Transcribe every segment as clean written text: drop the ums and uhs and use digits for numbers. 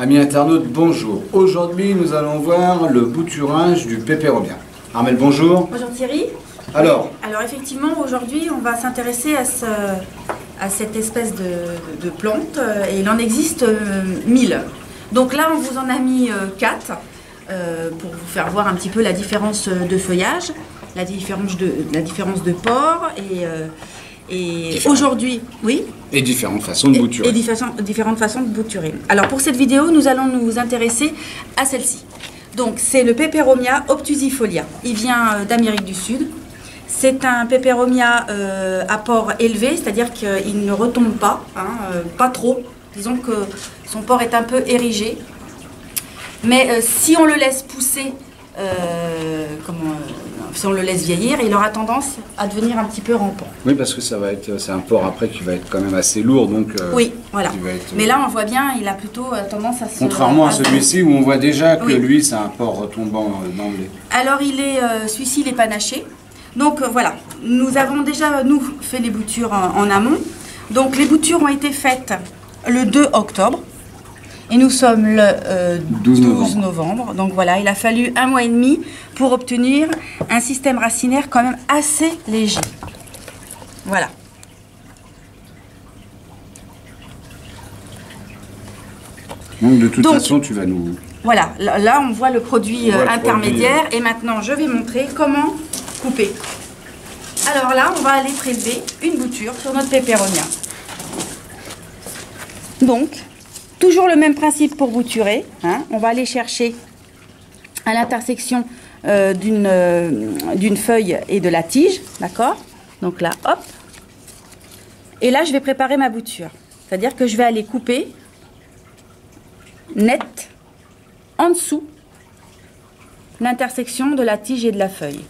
Amis internautes, bonjour. Aujourd'hui, nous allons voir le bouturage du peperomia. Armelle, bonjour. Bonjour Thierry. Alors Effectivement, aujourd'hui, on va s'intéresser à cette espèce de plante. Et il en existe 1000. Donc là, on vous en a mis 4 pour vous faire voir un petit peu la différence de feuillage, la différence de port et aujourd'hui, oui. Et différentes façons de bouturer. Et différentes façons de bouturer. Alors pour cette vidéo, nous allons nous intéresser à celle-ci. Donc c'est le peperomia obtusifolia. Il vient d'Amérique du Sud. C'est un peperomia à port élevé, c'est-à-dire qu'il ne retombe pas, pas trop. Disons que son port est un peu érigé. Mais si on le laisse pousser, si on le laisse vieillir, il aura tendance à devenir un petit peu rampant. Oui, parce que c'est un porc après qui va être quand même assez lourd, donc. Oui, voilà. Mais là, on voit bien, il a plutôt tendance à se. Contrairement à celui-ci où on voit déjà que lui, c'est un porc retombant d'emblée. Alors, celui-ci, il est panaché. Donc voilà, nous avons déjà fait les boutures en amont. Donc les boutures ont été faites le 2 octobre. Et nous sommes le 12 novembre. Donc voilà, il a fallu 1 mois et demi pour obtenir un système racinaire quand même assez léger. Voilà. Donc de toute façon, tu vas nous... Voilà, là on voit le produit intermédiaire. Et maintenant, je vais montrer comment couper. Alors là, on va aller prélever une bouture sur notre peperomia. Donc... toujours le même principe pour bouturer. On va aller chercher à l'intersection d'une feuille et de la tige. D'accord? Donc là, hop. Et là, je vais préparer ma bouture. C'est-à-dire que je vais aller couper net en dessous l'intersection de la tige et de la feuille.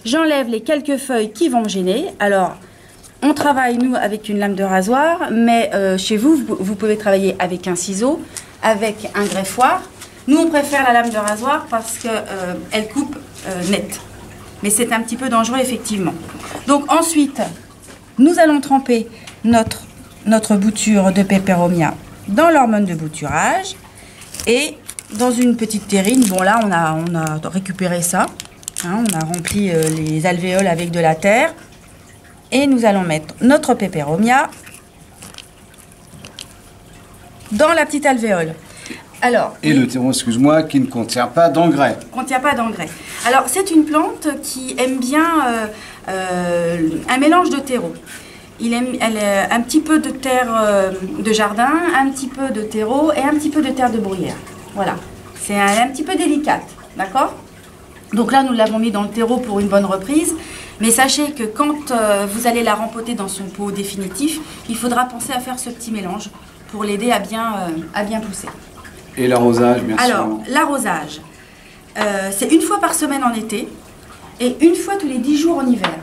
J'enlève les quelques feuilles qui vont me gêner. Alors... on travaille, nous, avec une lame de rasoir, mais chez vous, vous pouvez travailler avec un ciseau, avec un greffoir. Nous, on préfère la lame de rasoir parce qu'elle coupe net. Mais c'est un petit peu dangereux, effectivement. Donc ensuite, nous allons tremper notre bouture de peperomia dans l'hormone de bouturage et dans une petite terrine. Bon, là, on a récupéré ça. On a rempli les alvéoles avec de la terre. Et nous allons mettre notre peperomia dans la petite alvéole. Alors, et le terreau, excuse-moi, qui ne contient pas d'engrais. Contient pas d'engrais. Alors, c'est une plante qui aime bien un mélange de terreau. Elle a un petit peu de terre de jardin, un petit peu de terreau et un petit peu de terre de bruyère. Voilà. C'est un petit peu délicate. D'accord ? Donc là, nous l'avons mis dans le terreau pour une bonne reprise. Mais sachez que quand vous allez la rempoter dans son pot définitif, il faudra penser à faire ce petit mélange pour l'aider à bien pousser. Et l'arrosage, bien sûr. Alors, l'arrosage, c'est une fois par semaine en été et une fois tous les 10 jours en hiver.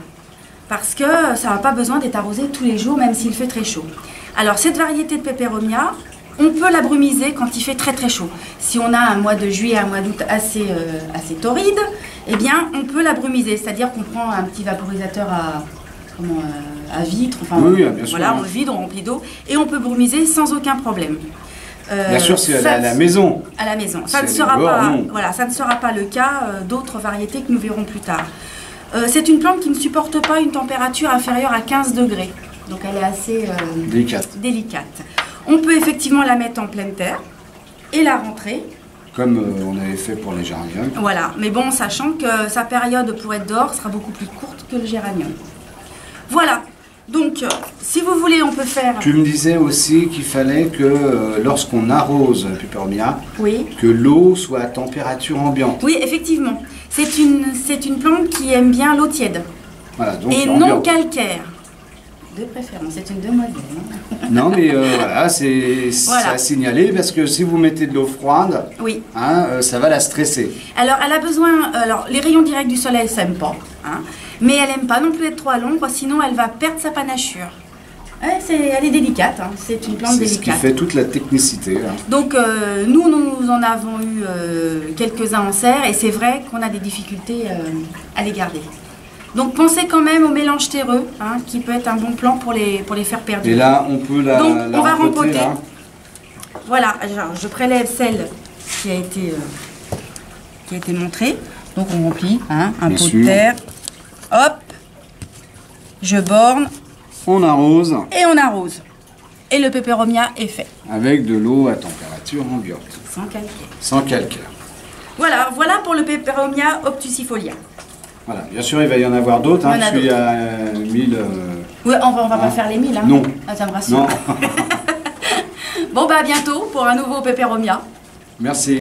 Parce que ça n'a pas besoin d'être arrosé tous les jours, même s'il fait très chaud. Alors, cette variété de peperomia, on peut la brumiser quand il fait très très chaud. Si on a un mois de juillet, un mois d'août assez torride, eh bien on peut la brumiser. C'est-à-dire qu'on prend un petit vaporisateur à vitre, enfin oui, bien sûr, voilà, on le vide, on remplit d'eau, et on peut brumiser sans aucun problème. Bien sûr, c'est à la maison. À la maison. Ça ne sera pas le cas d'autres variétés que nous verrons plus tard. C'est une plante qui ne supporte pas une température inférieure à 15 degrés. Donc elle est assez délicate. On peut effectivement la mettre en pleine terre et la rentrer. Comme on avait fait pour les géraniums. Voilà, mais bon, sachant que sa période pour être dehors sera beaucoup plus courte que le géranium. Voilà, donc si vous voulez, on peut faire... Tu me disais aussi qu'il fallait que lorsqu'on arrose le peperomia, oui, que l'eau soit à température ambiante. Oui, effectivement. C'est une plante qui aime bien l'eau tiède. Voilà, donc et non calcaire. De préférence, c'est une demoiselle. Non, mais voilà, c'est à signaler parce que si vous mettez de l'eau froide, oui, ça va la stresser. Alors, elle a besoin. Alors, les rayons directs du soleil, ça n'aime pas. Mais elle n'aime pas non plus être trop à l'ombre, sinon elle va perdre sa panachure. Elle est délicate, c'est une plante délicate. C'est ce qui fait toute la technicité. Donc, nous en avons eu quelques-uns en serre et c'est vrai qu'on a des difficultés à les garder. Donc pensez quand même au mélange terreux, qui peut être un bon plan pour les faire perdurer. Et là, on peut la on va rempoter. voilà, alors, je prélève celle qui a été montrée. Donc on remplit hein, un Bien pot sûr. de terre. Hop, je borne On arrose et on arrose. Et le peperomia est fait. avec de l'eau à température ambiante, Sans calcaire. sans calcaire. Voilà pour le peperomia obtusifolia. Voilà, bien sûr, il va y en avoir d'autres. Il y en a Je suis à 1000. Ouais, on va pas faire les 1000. Hein. Non. Ah, ça me rassure. Non. Bon, bah à bientôt pour un nouveau peperomia. Merci.